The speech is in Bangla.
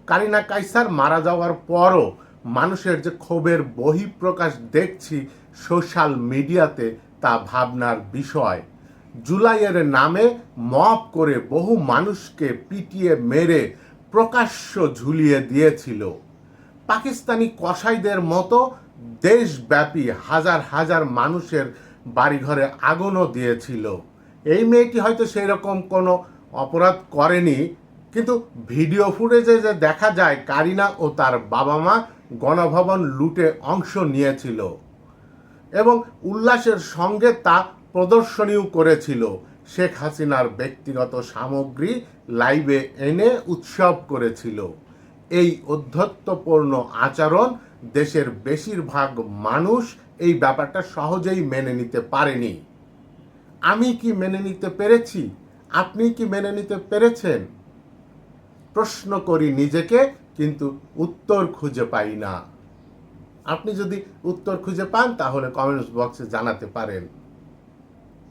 কারিনা কাইসার মারা যাওয়ার পরও মানুষের যে ক্ষোভের বহিঃপ্রকাশ দেখছি সোশ্যাল মিডিয়াতে, তা ভাবনার বিষয়। জুলাইয়ের নামে মব করে বহু মানুষকে পিটিয়ে মেরে প্রকাশ্য ঝুলিয়ে দিয়েছিল। পাকিস্তানি কসাইদের মতো দেশব্যাপী হাজার হাজার মানুষের বাড়িঘরে আগুনও দিয়েছিল। এই মেয়েটি হয়তো সেই রকম কোনো অপরাধ করেনি, কিন্তু ভিডিও ফুটেজে যে দেখা যায় কারিনা ও তার বাবা মা গণভবন লুটে অংশ নিয়েছিল এবং উল্লাসের সঙ্গে তা প্রদর্শনীও করেছিল। শেখ হাসিনার ব্যক্তিগত সামগ্রী লাইভে এনে উৎসব করেছিল। এই ঔদ্ধত্যপূর্ণ আচরণ দেশের বেশিরভাগ মানুষ এই ব্যাপারটা সহজেই মেনে নিতে পারেনি। আমি কি মেনে নিতে পেরেছি? আপনি কি মেনে নিতে পেরেছেন? প্রশ্ন করি নিজেকে, কিন্তু উত্তর খুঁজে পাই না। আপনি যদি উত্তর খুঁজে পান তাহলে কমেন্টস বক্সে জানাতে পারেন।